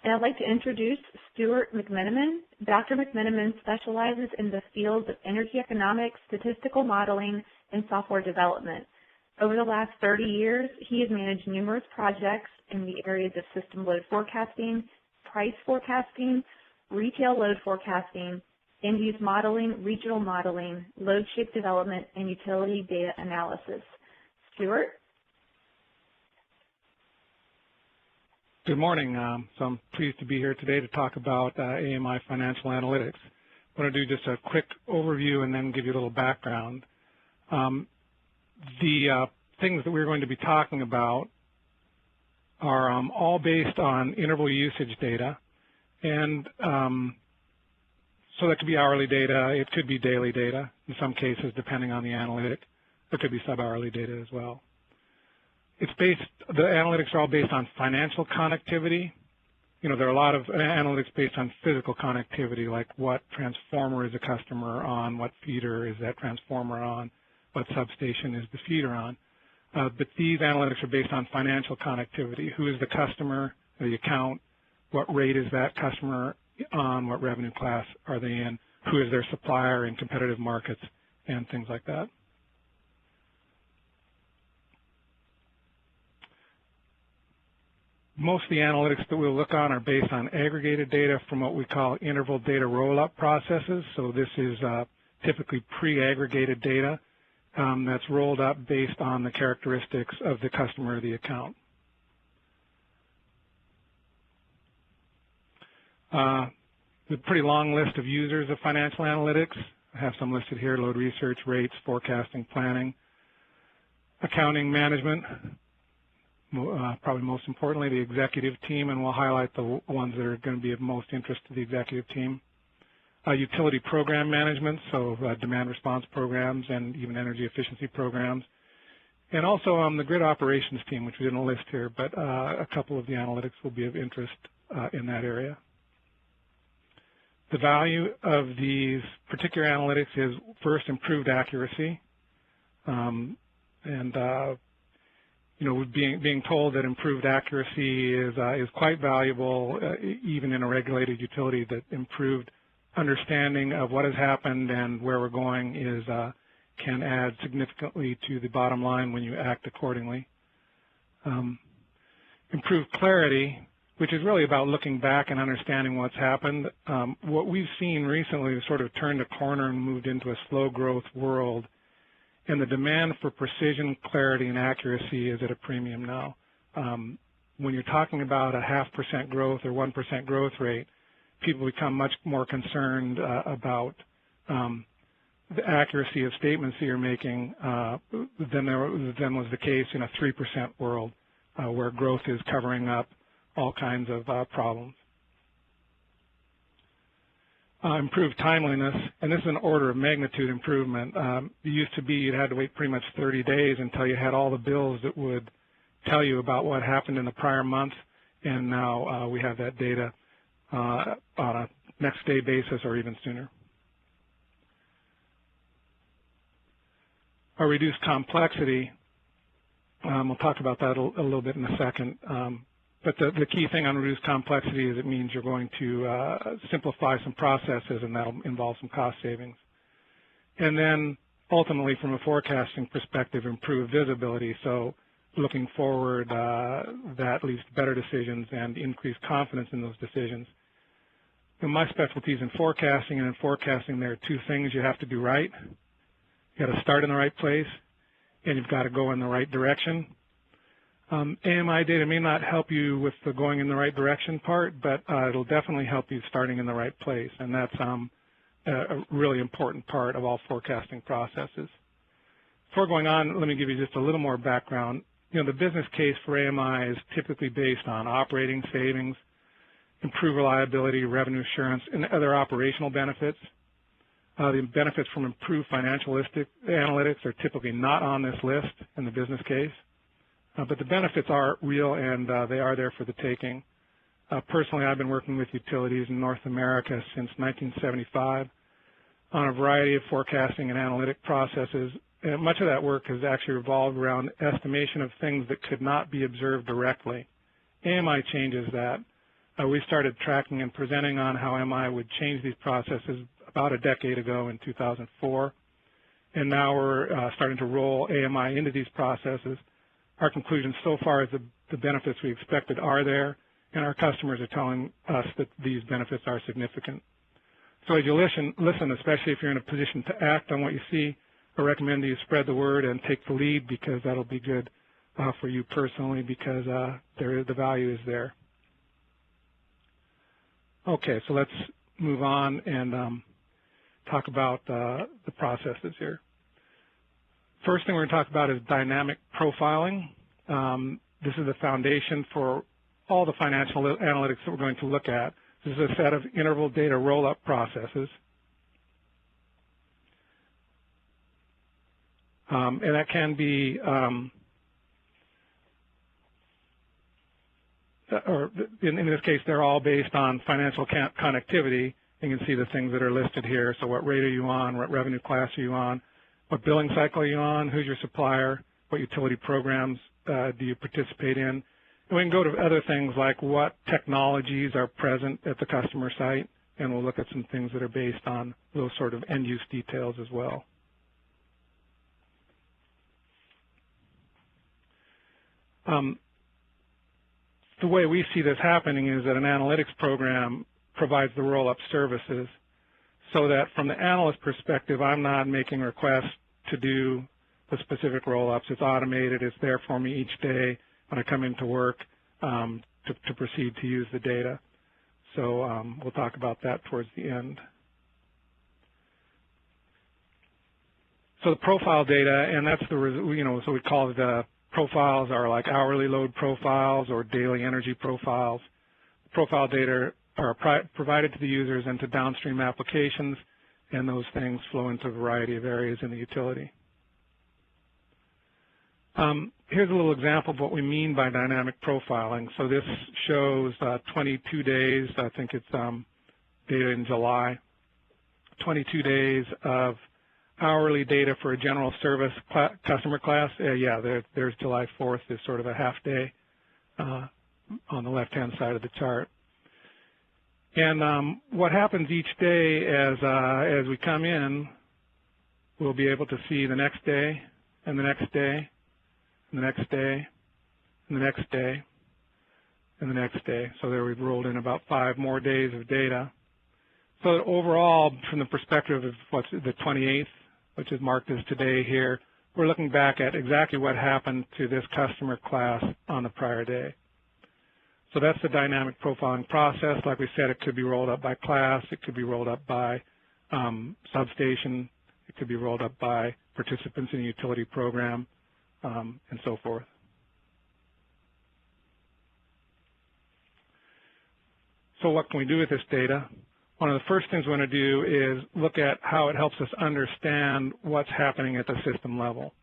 And I'd like to introduce Stuart McMenamin. Dr. McMenamin specializes in the fields of energy economics, statistical modeling, and software development. Over the last 30 years, he has managed numerous projects in the areas of system load forecasting, price forecasting, retail load forecasting, end-use modeling, regional modeling, load shape development, and utility data analysis. Stuart? Good morning. So I'm pleased to be here today to talk about AMI financial analytics. I want to do just a quick overview and then give you a little background. The things that we're going to be talking about are all based on interval usage data, and so that could be hourly data, it could be daily data in some cases depending on the analytic. There could be sub-hourly data as well. The analytics are all based on financial connectivity. You know, there are a lot of analytics based on physical connectivity, like what transformer is a customer on, what feeder is that transformer on, what substation is the feeder on. But these analytics are based on financial connectivity. Who is the customer, the account, what rate is that customer on, what revenue class are they in, who is their supplier in competitive markets, and things like that. Most of the analytics that we'll look on are based on aggregated data from what we call interval data roll-up processes. So this is typically pre-aggregated data that's rolled up based on the characteristics of the customer or the account. A pretty long list of users of financial analytics. I have some listed here: load research, rates, forecasting, planning, accounting, management. Probably most importantly, the executive team, and we'll highlight the ones that are going to be of most interest to the executive team. Utility program management, so demand response programs and even energy efficiency programs. And also the grid operations team, which we didn't list here, but a couple of the analytics will be of interest in that area. The value of these particular analytics is, first, improved accuracy. You know, being told that improved accuracy is quite valuable, even in a regulated utility, that improved understanding of what has happened and where we're going can add significantly to the bottom line when you act accordingly. Improved clarity, which is really about looking back and understanding what's happened. What we've seen recently is sort of turned a corner and moved into a slow growth world. And the demand for precision, clarity, and accuracy is at a premium now. When you're talking about a 0.5% growth or 1% growth rate, people become much more concerned about the accuracy of statements that you're making than was the case in a 3% world where growth is covering up all kinds of problems. Improved timeliness, and this is an order of magnitude improvement. It used to be you'd had to wait pretty much 30 days until you had all the bills that would tell you about what happened in the prior month, and now we have that data on a next day basis or even sooner. Our reduced complexity, we'll talk about that a little bit in a second. But the key thing on reduced complexity is it means you're going to simplify some processes, and that'll involve some cost savings. And then ultimately, from a forecasting perspective, improve visibility. So looking forward, that leads to better decisions and increased confidence in those decisions. And my specialty is in forecasting, and in forecasting there are two things you have to do right. You've got to start in the right place, and you've got to go in the right direction. AMI data may not help you with the going in the right direction part, but it'll definitely help you starting in the right place, and that's a really important part of all forecasting processes. Before going on, let me give you just a little more background. You know, the business case for AMI is typically based on operating savings, improved reliability, revenue assurance, and other operational benefits. The benefits from improved financial analytics are typically not on this list in the business case. But the benefits are real, and they are there for the taking. Personally, I've been working with utilities in North America since 1975 on a variety of forecasting and analytic processes. And much of that work has actually revolved around estimation of things that could not be observed directly. AMI changes that. We started tracking and presenting on how MI would change these processes about a decade ago in 2004, and now we're starting to roll AMI into these processes. Our conclusion so far is the benefits we expected are there, and our customers are telling us that these benefits are significant. So as you listen, especially if you're in a position to act on what you see, I recommend that you spread the word and take the lead, because that'll be good for you personally, because the value is there. Okay, so let's move on and talk about the processes here. First thing we're going to talk about is dynamic profiling. This is the foundation for all the financial analytics that we're going to look at. This is a set of interval data roll-up processes. And that can be, or in this case, they're all based on financial connectivity. You can see the things that are listed here. So what rate are you on? What revenue class are you on? What billing cycle are you on? Who's your supplier? What utility programs do you participate in? And we can go to other things like what technologies are present at the customer site, and we'll look at some things that are based on those sort of end-use details as well. The way we see this happening is that an analytics program provides the roll-up services, so that from the analyst perspective, I'm not making requests to do the specific roll-ups. It's automated. It's there for me each day when I come into work to proceed to use the data. So we'll talk about that towards the end. So the profile data, and that's the, so we call it profiles are like hourly load profiles or daily energy profiles. Profile data are provided to the users and to downstream applications, and those things flow into a variety of areas in the utility. Here's a little example of what we mean by dynamic profiling. So this shows 22 days, I think it's data in July, 22 days of hourly data for a general service customer class. Yeah, there's July 4th is sort of a half day on the left-hand side of the chart. And what happens each day as we come in, we'll be able to see the next day and the next day and the next day and the next day and the next day. So there we've rolled in about 5 more days of data. So that overall, from the perspective of what's the 28th, which is marked as today here, we're looking back at exactly what happened to this customer class on the prior day. So that's the dynamic profiling process. Like we said, it could be rolled up by class. It could be rolled up by substation. It could be rolled up by participants in a utility program, and so forth. So what can we do with this data? One of the first things we want to do is look at how it helps us understand what's happening at the system level.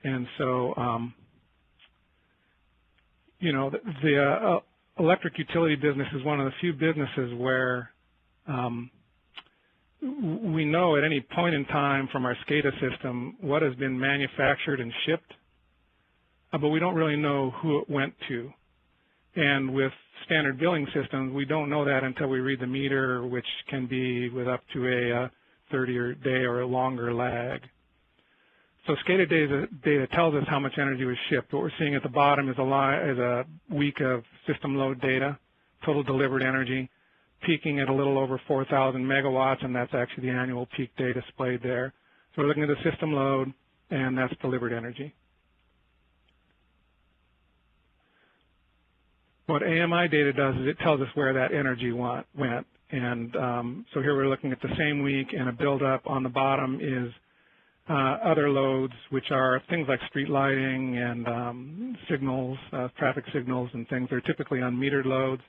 And so, the electric utility business is one of the few businesses where we know at any point in time from our SCADA system what has been manufactured and shipped, but we don't really know who it went to. And with standard billing systems, we don't know that until we read the meter, which can be with up to a 30-day or a longer lag. So SCADA data tells us how much energy was shipped. What we're seeing at the bottom is a week of system load data, total delivered energy, peaking at a little over 4,000 megawatts, and that's actually the annual peak day displayed there. So we're looking at the system load, and that's delivered energy. What AMI data does is it tells us where that energy went. And so here we're looking at the same week, and a buildup on the bottom is other loads, which are things like street lighting and signals, traffic signals and things. They're typically unmetered loads.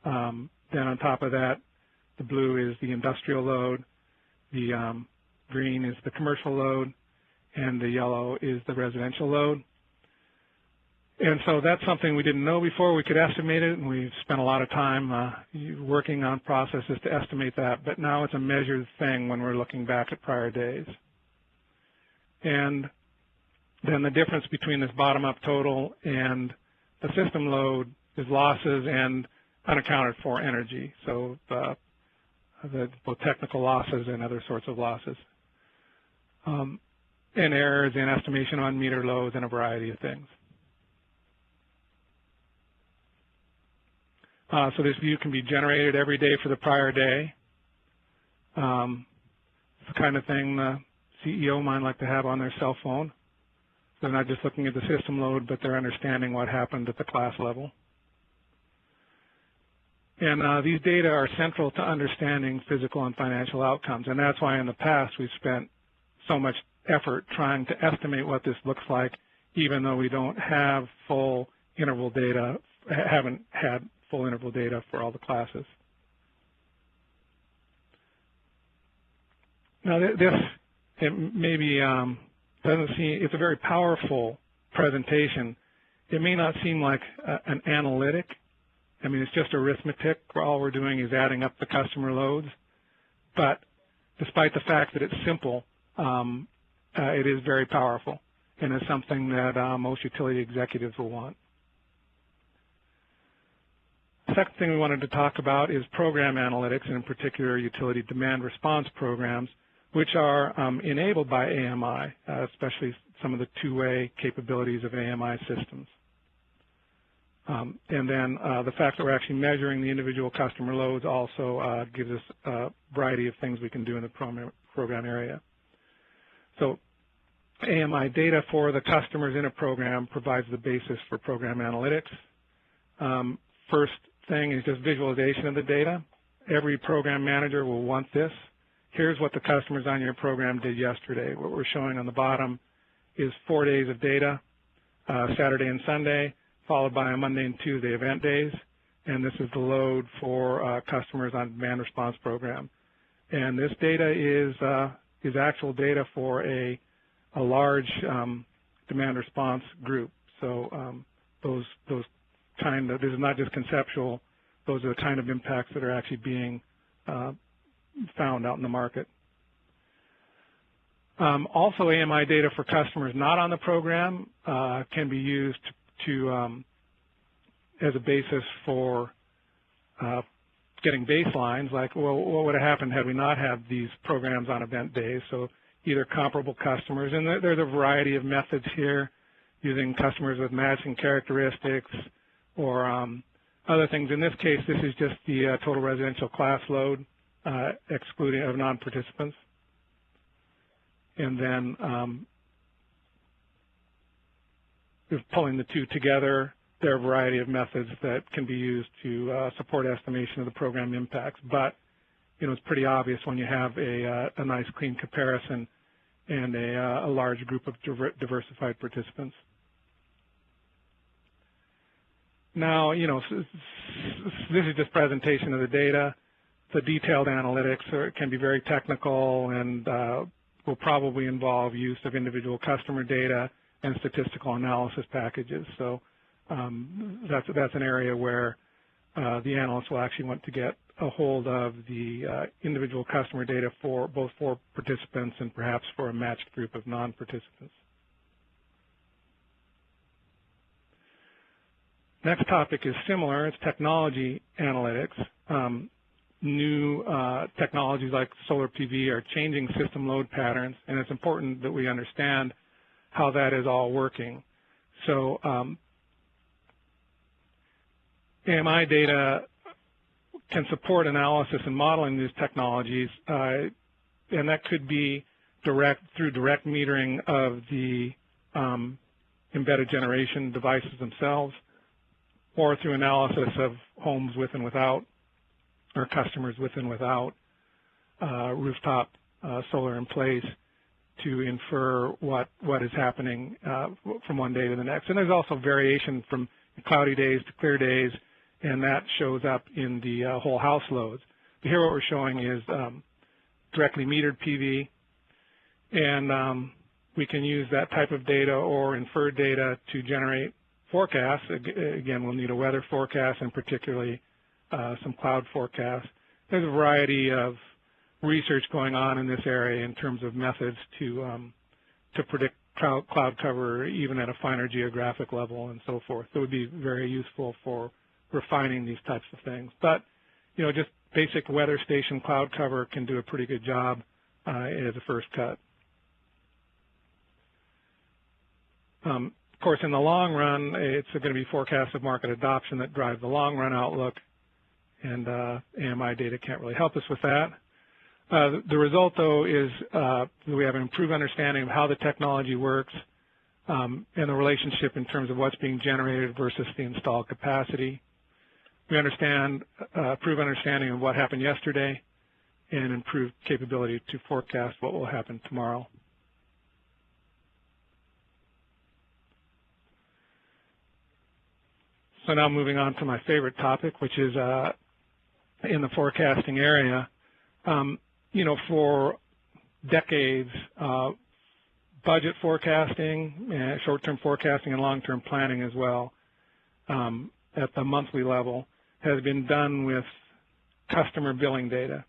Then on top of that, the blue is the industrial load, the green is the commercial load, and the yellow is the residential load. And so that's something we didn't know before. We could estimate it, and we've spent a lot of time working on processes to estimate that, but now it's a measured thing when we're looking back at prior days. And then the difference between this bottom-up total and the system load is losses, and unaccounted for energy, so both technical losses and other sorts of losses, and errors in estimation on meter loads and a variety of things. So this view can be generated every day for the prior day. It's the kind of thing the CEO might like to have on their cell phone. They're not just looking at the system load, but they're understanding what happened at the class level. And these data are central to understanding physical and financial outcomes, and that's why in the past we've spent so much effort trying to estimate what this looks like, even though we don't have full interval data, haven't had full interval data for all the classes. Now this, it maybe doesn't seem, it's a very powerful presentation. It may not seem like an analytic. I mean, it's just arithmetic where all we're doing is adding up the customer loads. But despite the fact that it's simple, it is very powerful, and it's something that most utility executives will want. The second thing we wanted to talk about is program analytics, and in particular utility demand response programs, which are enabled by AMI, especially some of the two-way capabilities of AMI systems. And then the fact that we're actually measuring the individual customer loads also gives us a variety of things we can do in the program area. So AMI data for the customers in a program provides the basis for program analytics. First thing is just visualization of the data. Every program manager will want this. Here's what the customers on your program did yesterday. What we're showing on the bottom is 4 days of data, Saturday and Sunday, followed by a Monday and Tuesday event days. And this is the load for customers on demand response program. And this data is actual data for a large demand response group. So those kind of, this is not just conceptual, those are the kind of impacts that are actually being found out in the market. Also, AMI data for customers not on the program can be used as a basis for getting baselines, like, well, what would have happened had we not had these programs on event days? So either comparable customers, and there's a variety of methods here, using customers with matching characteristics or other things. In this case, this is just the total residential class load, excluding of non-participants. And then pulling the two together, there are a variety of methods that can be used to support estimation of the program impacts. But it's pretty obvious when you have a nice clean comparison and a large group of diversified participants. Now, this is just presentation of the data. The detailed analytics can be very technical and will probably involve use of individual customer data and statistical analysis packages. So that's an area where the analysts will actually want to get a hold of the individual customer data for both for participants and perhaps for a matched group of non-participants. Next topic is similar. It's technology analytics. New technologies like solar PV are changing system load patterns, and it's important that we understand how that is all working. So AMI data can support analysis and modeling these technologies, and that could be through direct metering of the embedded generation devices themselves, or through analysis of homes with and without, or customers with and without rooftop solar in place, to infer what is happening from one day to the next. And there's also variation from cloudy days to clear days, and that shows up in the whole house loads. But here what we're showing is directly metered PV, and we can use that type of data or inferred data to generate forecasts. Again, we'll need a weather forecast and particularly some cloud forecasts. There's a variety of research going on in this area in terms of methods to predict cloud cover even at a finer geographic level and so forth. So it would be very useful for refining these types of things. But, you know, just basic weather station cloud cover can do a pretty good job as a first cut. Of course, in the long run, it's going to be forecasts of market adoption that drive the long run outlook, and AMI data can't really help us with that. The result, though, is we have an improved understanding of how the technology works and the relationship in terms of what's being generated versus the installed capacity. We understand improved understanding of what happened yesterday and improved capability to forecast what will happen tomorrow. So now moving on to my favorite topic, which is in the forecasting area. You know, for decades, budget forecasting, short-term forecasting, and long-term planning as well at the monthly level has been done with customer billing data.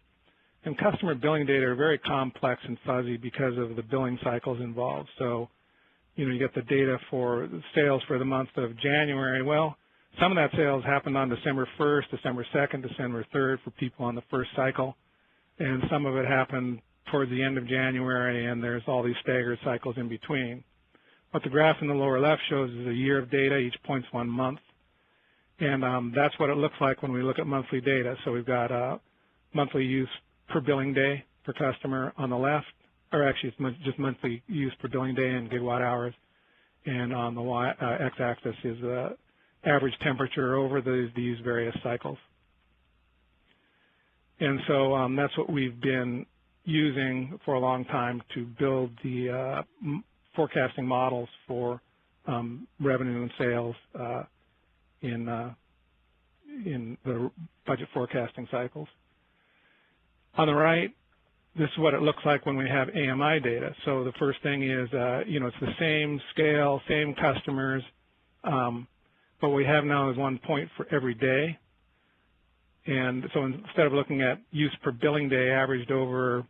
And customer billing data are very complex and fuzzy because of the billing cycles involved. So, you know, you get the data for sales for the month of January. Well, some of that sales happened on December 1st, December 2nd, December 3rd for people on the first cycle. And some of it happened towards the end of January, and there's all these staggered cycles in between. What the graph in the lower left shows is a year of data. Each point's 1 month. And that's what it looks like when we look at monthly data. So we've got monthly use per billing day per customer on the left, or actually it's just monthly use per billing day in gigawatt hours. And on the x-axis is the average temperature over these various cycles. And so that's what we've been using for a long time to build the forecasting models for revenue and sales in the budget forecasting cycles. On the right, this is what it looks like when we have AMI data. So the first thing is, you know, it's the same scale, same customers, but what we have now is 1 point for every day. And so instead of looking at use per billing day averaged over,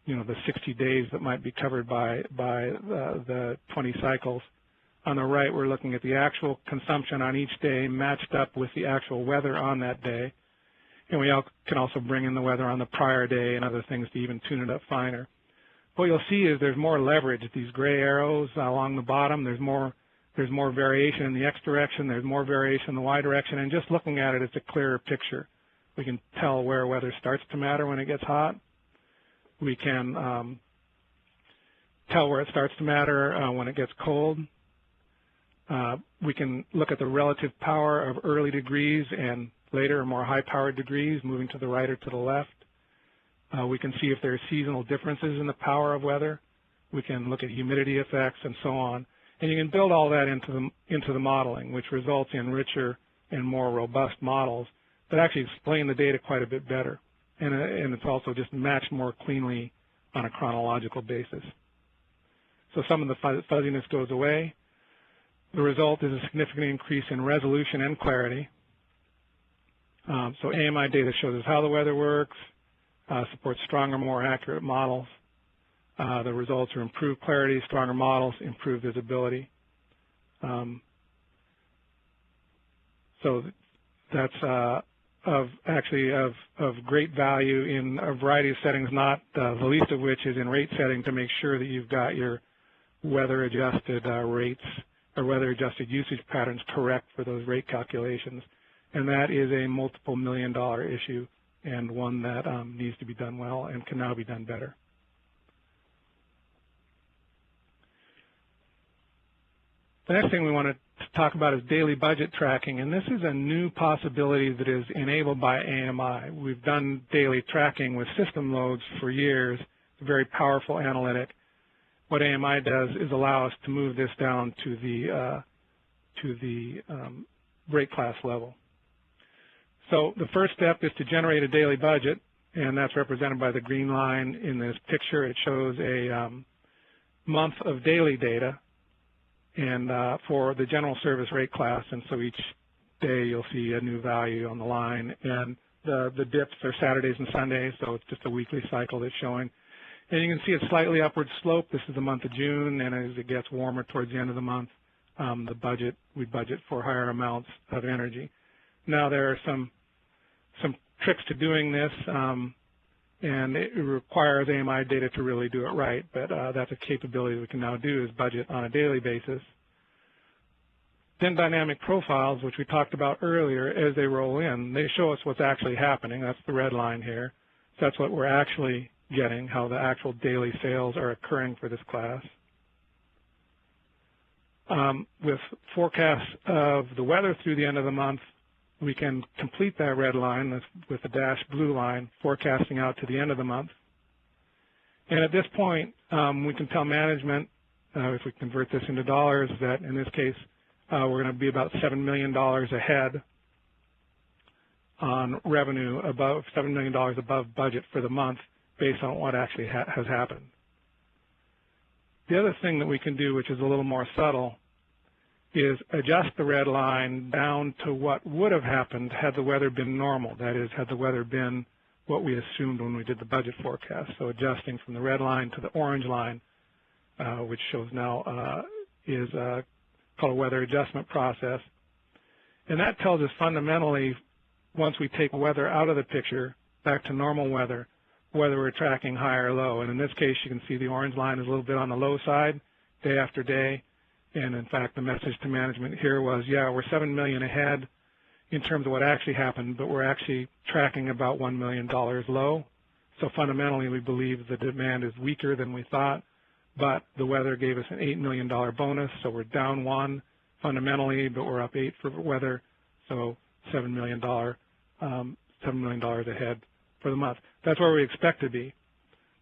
you know, the 60 days that might be covered by the 20 cycles, on the right we're looking at the actual consumption on each day matched up with the actual weather on that day. And we can also bring in the weather on the prior day and other things to even tune it up finer. What you'll see is there's more leverage. These gray arrows along the bottom, there's more variation in the X direction, there's more variation in the Y direction, and just looking at it, it's a clearer picture. We can tell where weather starts to matter when it gets hot. We can tell where it starts to matter when it gets cold. We can look at the relative power of early degrees and later or more high-powered degrees moving to the right or to the left. We can see if there are seasonal differences in the power of weather. We can look at humidity effects and so on. And you can build all that into the modeling, which results in richer and more robust models that actually explain the data quite a bit better. And it's also just matched more cleanly on a chronological basis. So some of the fuzziness goes away. The result is a significant increase in resolution and clarity. So AMI data shows us how the weather works, supports stronger, more accurate models. The results are improved clarity, stronger models, improved visibility. So that's of great value in a variety of settings, not the least of which is in rate setting to make sure that you've got your weather-adjusted rates or weather-adjusted usage patterns correct for those rate calculations. And that is a multiple million-dollar issue and one that needs to be done well and can now be done better. The next thing we want to talk about is daily budget tracking, and this is a new possibility that is enabled by AMI. We've done daily tracking with system loads for years, a very powerful analytic. What AMI does is allow us to move this down to the rate class level. So the first step is to generate a daily budget, and that's represented by the green line in this picture. It shows a month of daily data and for the general service rate class, and so each day you'll see a new value on the line, and the dips are Saturdays and Sundays, so it's just a weekly cycle that's showing. And you can see a slightly upward slope. This is the month of June, and as it gets warmer towards the end of the month, we budget for higher amounts of energy. Now there are some tricks to doing this, and it requires AMI data to really do it right, but that's a capability we can now do, is budget on a daily basis. Then dynamic profiles, which we talked about earlier, as they roll in, they show us what's actually happening. That's the red line here. So that's what we're actually getting, how the actual daily sales are occurring for this class. With forecasts of the weather through the end of the month, we can complete that red line with the dashed blue line, forecasting out to the end of the month. And at this point, we can tell management, if we convert this into dollars, that in this case, we're going to be about $7 million ahead on revenue, above $7 million above budget for the month, based on what actually has happened. The other thing that we can do, which is a little more subtle, is adjust the red line down to what would have happened had the weather been normal. That is, had the weather been what we assumed when we did the budget forecast. So adjusting from the red line to the orange line, which shows now is called a weather adjustment process. And that tells us fundamentally, once we take weather out of the picture, back to normal weather, whether we're tracking high or low. And in this case, you can see the orange line is a little bit on the low side, day after day. And in fact, the message to management here was, yeah, we're $7 million ahead in terms of what actually happened, but we're actually tracking about $1 million low. So fundamentally, we believe the demand is weaker than we thought, but the weather gave us an $8 million bonus, so we're down 1 fundamentally, but we're up 8 for weather, so $7 million ahead for the month. That's where we expect to be.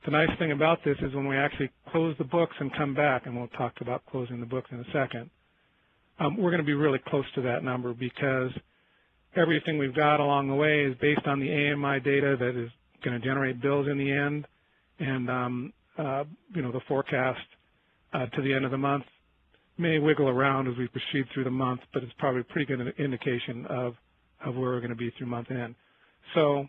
The nice thing about this is when we actually close the books and come back, and we'll talk about closing the books in a second, we're going to be really close to that number, because everything we've got along the way is based on the AMI data that is going to generate bills in the end, and the forecast to the end of the month may wiggle around as we proceed through the month, but it's probably a pretty good indication of where we're going to be through month end. So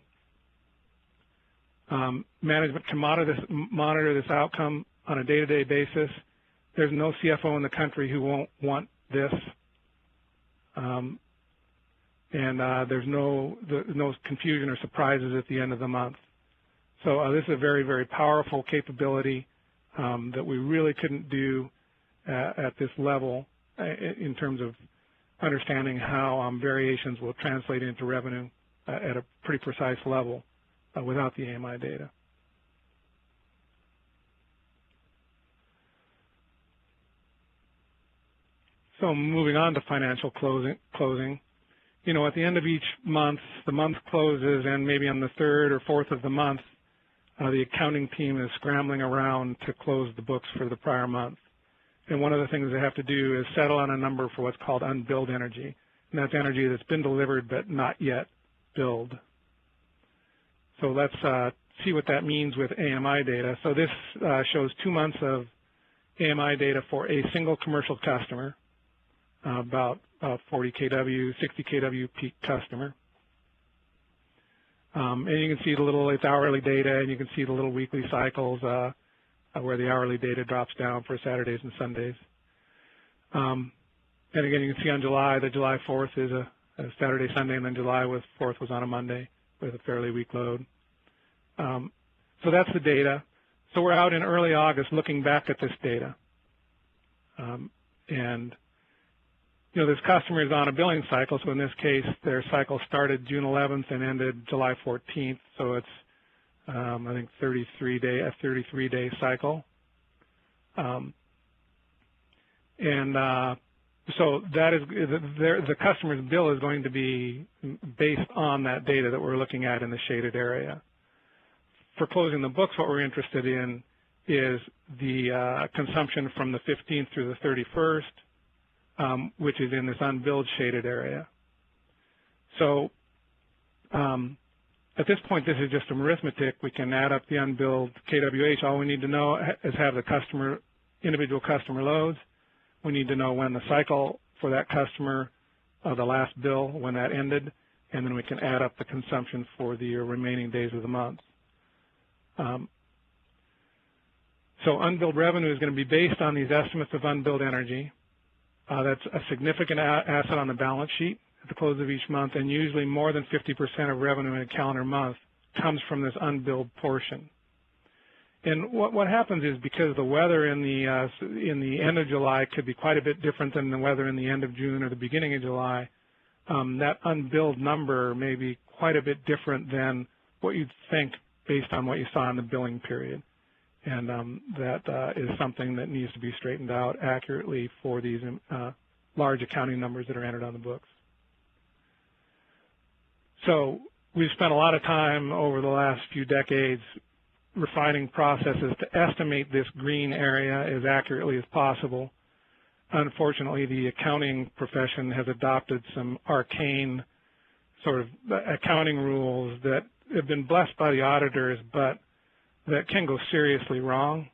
management can monitor this outcome on a day-to-day basis. There's no CFO in the country who won't want this, and there's no confusion or surprises at the end of the month. So this is a very, very powerful capability that we really couldn't do at this level in terms of understanding how variations will translate into revenue at a pretty precise level without the AMI data. So moving on to financial closing. You know, at the end of each month, the month closes, and maybe on the 3rd or 4th of the month, the accounting team is scrambling around to close the books for the prior month. And one of the things they have to do is settle on a number for what's called unbilled energy. And that's energy that's been delivered but not yet billed. So let's see what that means with AMI data. So this shows 2 months of AMI data for a single commercial customer, about 40 kW, 60 kW peak customer. And you can see the little, it's hourly data, and you can see the little weekly cycles where the hourly data drops down for Saturdays and Sundays. And again, you can see on July, the July 4th is a Saturday, Sunday, and then July 4th was on a Monday with a fairly weak load. So that's the data. So we're out in early August looking back at this data. And you know, this customer is on a billing cycle, so in this case, their cycle started June 11th and ended July 14th, so it's, I think, a 33-day cycle. So that is, the customer's bill is going to be based on that data that we're looking at in the shaded area. For closing the books, what we're interested in is the consumption from the 15th through the 31st, which is in this unbilled shaded area. So at this point, this is just some arithmetic. We can add up the unbilled KWH. All we need to know is have the individual customer loads. We need to know when the cycle for that customer, the last bill, when that ended, and then we can add up the consumption for the remaining days of the month. So unbilled revenue is going to be based on these estimates of unbilled energy. That's a significant asset on the balance sheet. at the close of each month, and usually more than 50% of revenue in a calendar month comes from this unbilled portion. And what happens is, because the weather in the end of July could be quite a bit different than the weather in the end of June or the beginning of July, that unbilled number may be quite a bit different than what you'd think based on what you saw in the billing period. And that is something that needs to be straightened out accurately for these large accounting numbers that are entered on the books. So we've spent a lot of time over the last few decades refining processes to estimate this green area as accurately as possible. Unfortunately, the accounting profession has adopted some arcane sort of accounting rules that have been blessed by the auditors, but that can go seriously wrong.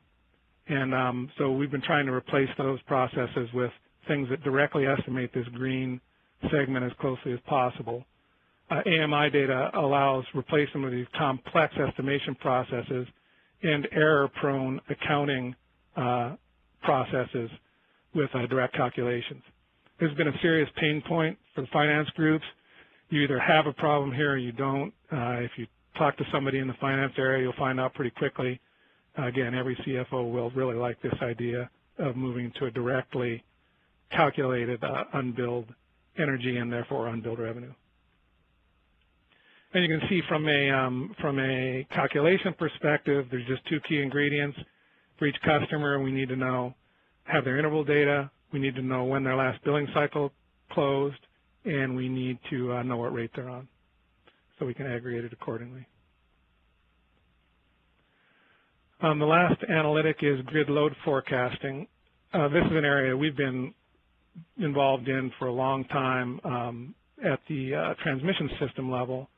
And so we've been trying to replace those processes with things that directly estimate this green segment as closely as possible. AMI data allows replacement of these complex estimation processes and error-prone accounting processes with direct calculations. This has been a serious pain point for the finance groups. You either have a problem here or you don't. If you talk to somebody in the finance area, you'll find out pretty quickly. Again, every CFO will really like this idea of moving to a directly calculated unbilled energy and therefore unbilled revenue. And you can see from a calculation perspective, there's just two key ingredients. For each customer, we need to have their interval data, we need to know when their last billing cycle closed, and we need to know what rate they're on, so we can aggregate it accordingly. The last analytic is grid load forecasting. This is an area we've been involved in for a long time at the transmission system level.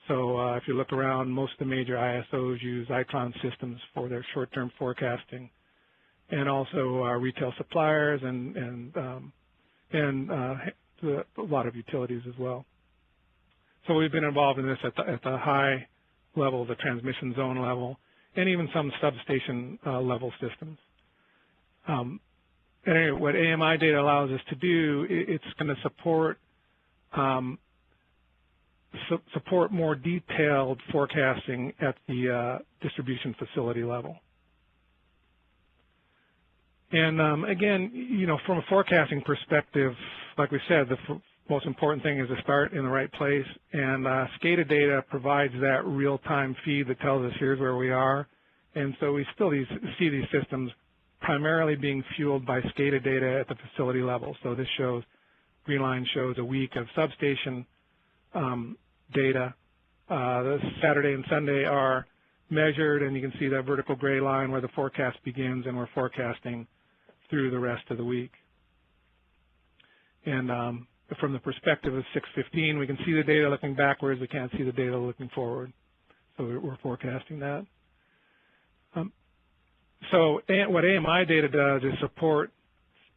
So if you look around, most of the major ISOs use Itron systems for their short-term forecasting, and also retail suppliers and a lot of utilities as well. So we've been involved in this at the high level, the transmission zone level, and even some substation level systems. And anyway, what AMI data allows us to do, it's going to support more detailed forecasting at the distribution facility level. And again, from a forecasting perspective, like we said, the most important thing is to start in the right place, and SCADA data provides that real-time feed that tells us here's where we are. And so we still see these systems primarily being fueled by SCADA data at the facility level. So this green line shows a week of substation data. The Saturday and Sunday are measured, and you can see that vertical gray line where the forecast begins, and we're forecasting through the rest of the week. And from the perspective of 615, we can see the data looking backwards. We can't see the data looking forward. So we're forecasting that. So what AMI data does is support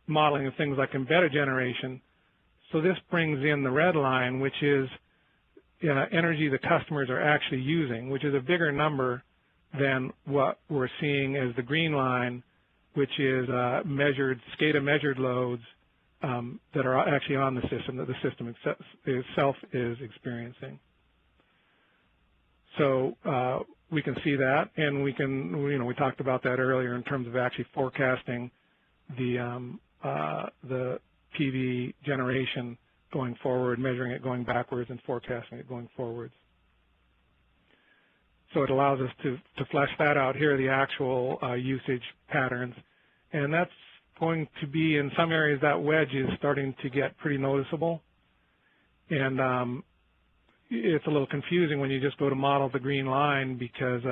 modeling of things like embedded generation. So this brings in the red line, which is energy the customers are actually using, which is a bigger number than what we're seeing as the green line, which is SCADA measured loads that are actually on the system, that the system itself is experiencing. So we can see that, and we talked about that earlier in terms of actually forecasting the PV generation going forward, measuring it going backwards, and forecasting it going forwards. So it allows us to flesh that out. Here are the actual usage patterns, and that's going to be, in some areas, that wedge is starting to get pretty noticeable. And it's a little confusing when you just go to model the green line because,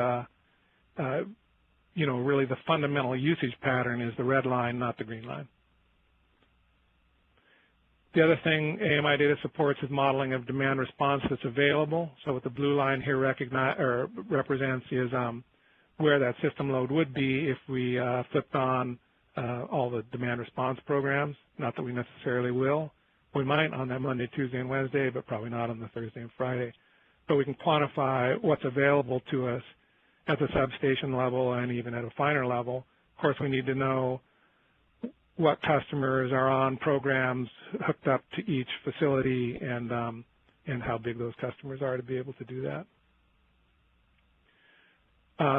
really the fundamental usage pattern is the red line, not the green line. The other thing AMI data supports is modeling of demand response that's available. So what the blue line here represents is where that system load would be if we flipped on all the demand response programs. Not that we necessarily will. We might on that Monday, Tuesday, and Wednesday, but probably not on the Thursday and Friday. But we can quantify what's available to us at the substation level and even at a finer level. Of course, we need to know what customers are on programs hooked up to each facility and how big those customers are to be able to do that.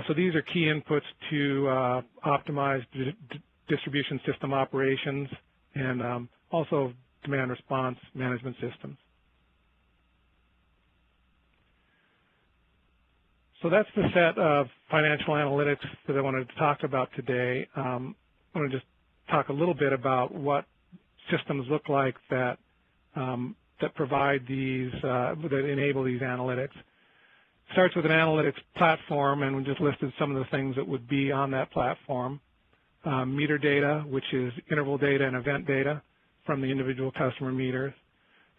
So these are key inputs to optimize distribution system operations and also demand response management systems. So that's the set of financial analytics that I wanted to talk about today. I want to just talk a little bit about what systems look like that that provide these, that enable these analytics. It starts with an analytics platform, and we just listed some of the things that would be on that platform. Meter data, which is interval data and event data from the individual customer meters.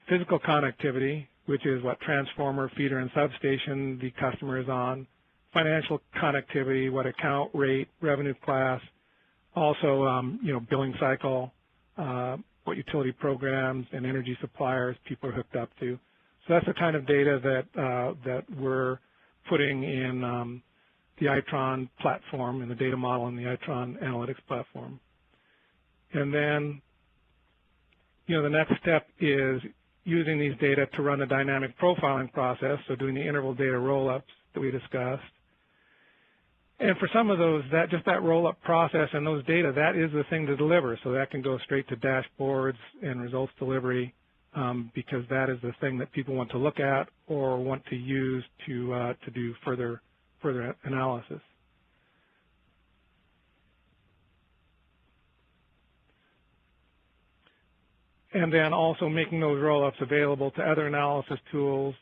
Physical connectivity, which is what transformer, feeder, and substation the customer is on. Financial connectivity, what account, rate, revenue class. Also, billing cycle, what utility programs and energy suppliers people are hooked up to. So that's the kind of data that we're putting in the Itron platform and the data model in the Itron analytics platform. And then, the next step is using these data to run a dynamic profiling process, so doing the interval data roll-ups that we discussed. And for some of those, just that roll-up process and those data, that is the thing to deliver. So that can go straight to dashboards and results delivery because that is the thing that people want to look at or want to use to do further analysis. And then also making those roll-ups available to other analysis tools.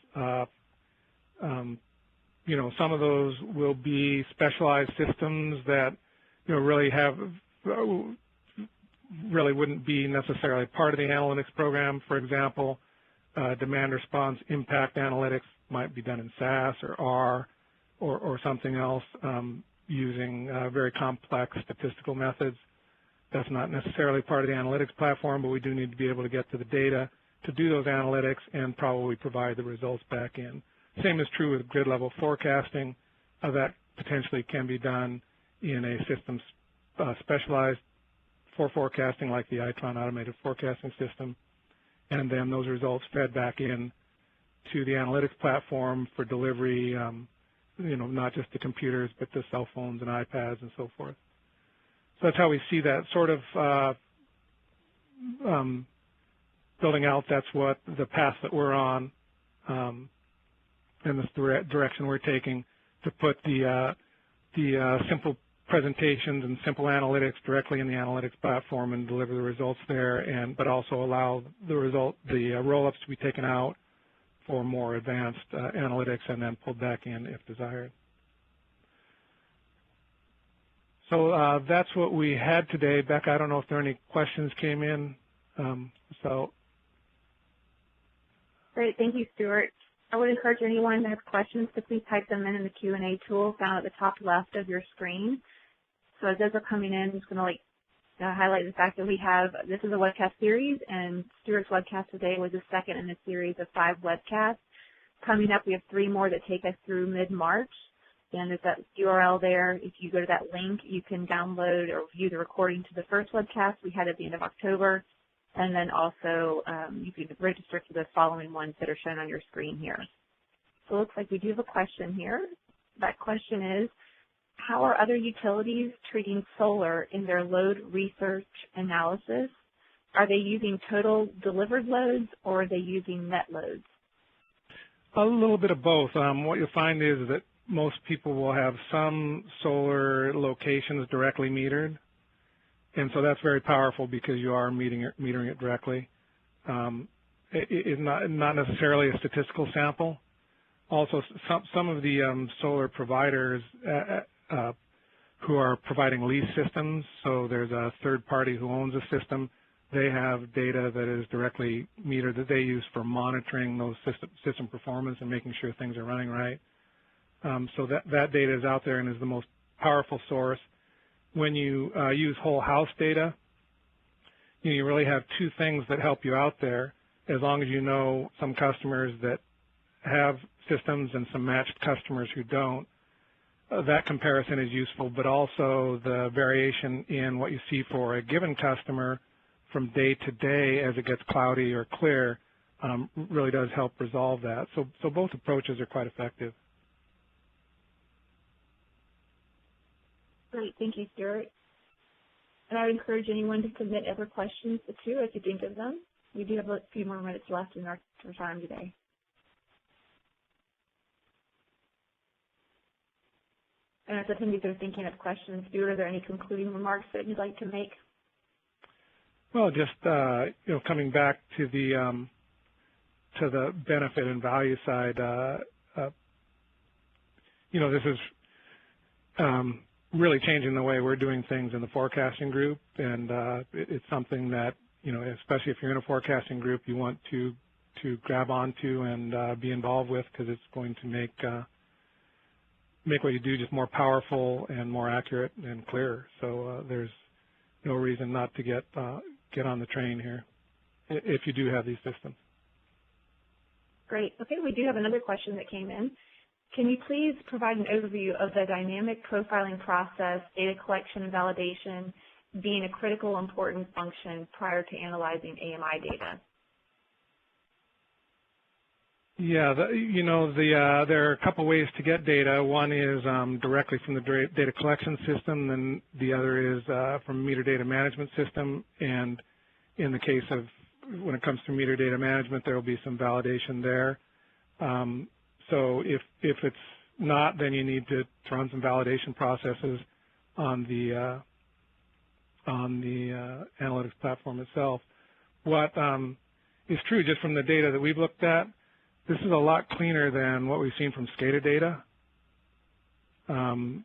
Some of those will be specialized systems that, really wouldn't be necessarily part of the analytics program. For example, demand response impact analytics might be done in SAS or R or something else using very complex statistical methods. That's not necessarily part of the analytics platform, but we do need to be able to get to the data to do those analytics and probably provide the results back in. Same is true with grid level forecasting. That potentially can be done in a system specialized for forecasting like the Itron automated forecasting system. And then those results fed back in to the analytics platform for delivery, not just to computers, but to cell phones and iPads and so forth. So that's how we see that sort of building out. That's what the path that we're on and this direction we're taking to put the simple presentations and simple analytics directly in the analytics platform and deliver the results there, but also allow the roll-ups to be taken out for more advanced analytics and then pulled back in if desired. So that's what we had today. Becca, I don't know if there are any questions came in. Great, thank you, Stuart. I would encourage anyone that has questions to please type them in the Q&A tool found at the top left of your screen. So as those are coming in, I'm just going to highlight the fact that this is a webcast series, and Stuart's webcast today was the second in a series of 5 webcasts. Coming up, we have 3 more that take us through mid-March. And there's that URL there. If you go to that link, you can download or view the recording to the first webcast we had at the end of October. And then also you can register for the following ones that are shown on your screen here. So it looks like we do have a question here. That question is, how are other utilities treating solar in their load research analysis? Are they using total delivered loads or are they using net loads? A little bit of both. What you'll find is that most people will have some solar locations directly metered, and so that's very powerful because you are metering it directly. It's not necessarily a statistical sample. Also, some of the solar providers who are providing lease systems, so there's a third party who owns a system, they have data that is directly metered that they use for monitoring those system performance and making sure things are running right. So that data is out there and is the most powerful source. When you use whole house data, you really have 2 things that help you out there, as long as you know some customers that have systems and some matched customers who don't. that comparison is useful, but also the variation in what you see for a given customer from day to day as it gets cloudy or clear really does help resolve that. So both approaches are quite effective. Great, thank you, Stuart. And I would encourage anyone to submit other questions too if you think of them. We do have a few more minutes left in our time today. And as attendees are thinking of questions, Stuart, are there any concluding remarks that you'd like to make? Well, just coming back to the benefit and value side, this is really changing the way we're doing things in the forecasting group, and it's something that especially if you're in a forecasting group, you want to grab onto and be involved with, because it's going to make what you do just more powerful and more accurate and clearer. So there's no reason not to get on the train here if you do have these systems. Great. Okay, we do have another question that came in. Can you please provide an overview of the dynamic profiling process, data collection and validation being a critical important function prior to analyzing AMI data? Yeah, there are a couple ways to get data. One is directly from the data collection system, and the other is from meter data management system. And in the case of when it comes to meter data management, there will be some validation there. So if it's not, then you need to run some validation processes on the analytics platform itself. What is true just from the data that we've looked at, this is a lot cleaner than what we've seen from SCADA data,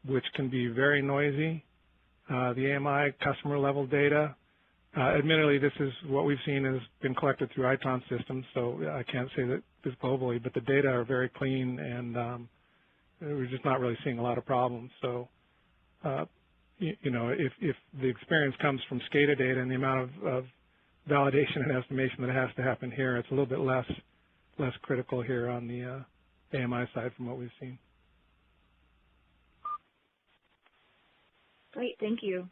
which can be very noisy. The AMI customer level data, admittedly, this is what we've seen has been collected through Itron systems, so I can't say that this globally, but the data are very clean, and we're just not really seeing a lot of problems. So, if the experience comes from SCADA data and the amount of validation and estimation that has to happen here, it's a little bit less critical here on the AMI side from what we've seen. Great, thank you.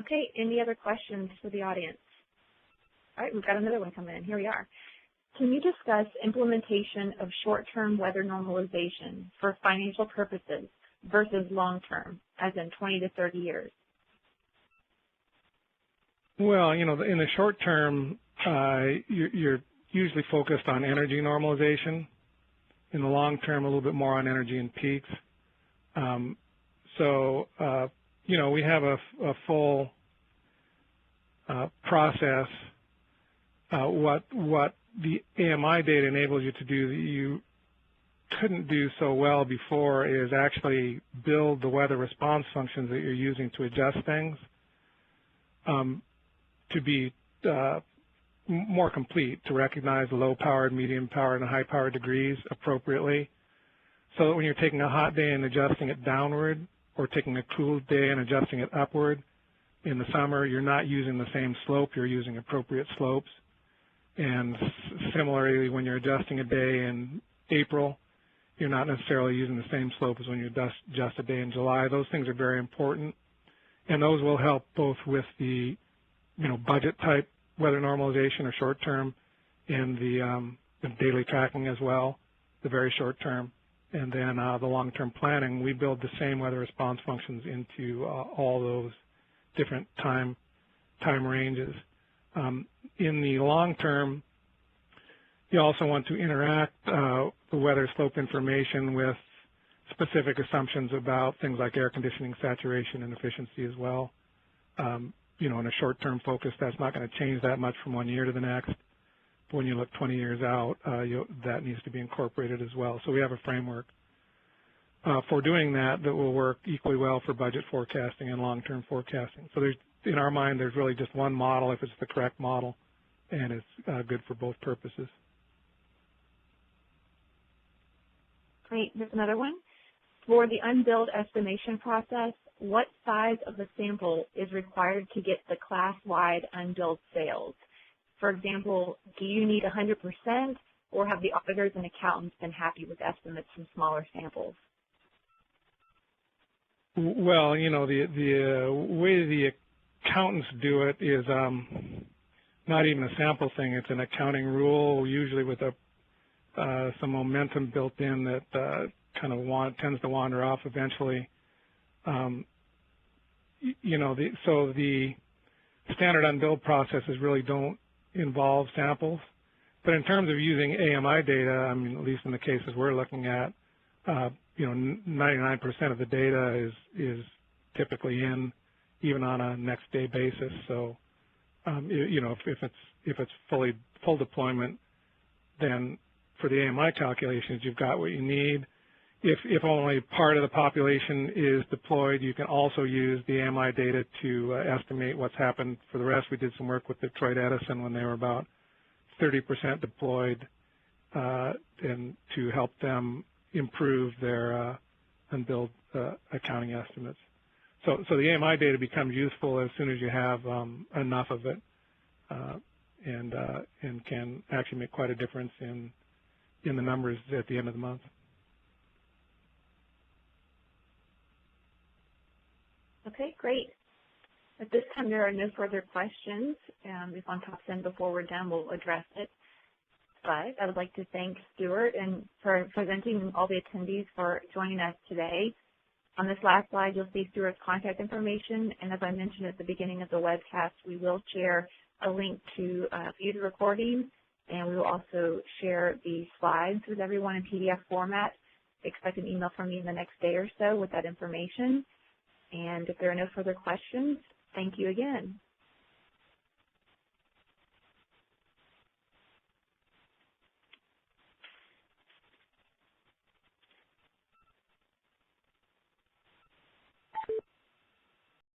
Okay, any other questions for the audience? All right, we've got another one coming in. Here we are. Can you discuss implementation of short-term weather normalization for financial purposes versus long-term, as in 20 to 30 years? Well, in the short term, you're usually focused on energy normalization. In the long term, a little bit more on energy and peaks. We have a full process. What the AMI data enables you to do that you couldn't do so well before is actually build the weather response functions that you're using to adjust things to be more complete, to recognize the low-powered, medium-powered, and high-powered degrees appropriately, so that when you're taking a hot day and adjusting it downward, or taking a cool day and adjusting it upward in the summer, you're not using the same slope, you're using appropriate slopes. And similarly, when you're adjusting a day in April, you're not necessarily using the same slope as when you adjust a day in July. Those things are very important, and those will help both with the budget type weather normalization or short term, and the daily tracking as well, the very short term. And then the long-term planning, we build the same weather response functions into all those different time ranges. In the long term, you also want to interact the weather slope information with specific assumptions about things like air conditioning saturation and efficiency as well. In a short-term focus, that's not going to change that much from one year to the next. But when you look 20 years out, that needs to be incorporated as well. So we have a framework for doing that will work equally well for budget forecasting and long-term forecasting. So in our mind, there's really just one model if it's the correct model, and it's good for both purposes. Great. There's another one. For the unbilled estimation process, what size of the sample is required to get the class-wide unbilled sales? For example, do you need 100%, or have the auditors and accountants been happy with estimates from smaller samples? Well, the way the accountants do it is not even a sample thing. It's an accounting rule, usually with some momentum built in that kind of tends to wander off eventually. So the standard unbilled processes really don't involve samples. But in terms of using AMI data, I mean, at least in the cases we're looking at, 99% of the data is typically in, even on a next day basis. So, if it's full deployment, then for the AMI calculations, you've got what you need. If only part of the population is deployed, you can also use the AMI data to estimate what's happened for the rest. We did some work with Detroit Edison when they were about 30% deployed, and to help them improve their unbilled accounting estimates. So the AMI data becomes useful as soon as you have enough of it, and can actually make quite a difference in the numbers at the end of the month. Okay, great. At this time, there are no further questions. If one pops in before we're done, we'll address it. But I would like to thank Stuart and for presenting, and all the attendees for joining us today. On this last slide, you'll see Stuart's contact information, and as I mentioned at the beginning of the webcast, we will share a link to view the recording, and we will also share the slides with everyone in PDF format. Expect an email from me in the next day or so with that information. And if there are no further questions, thank you again.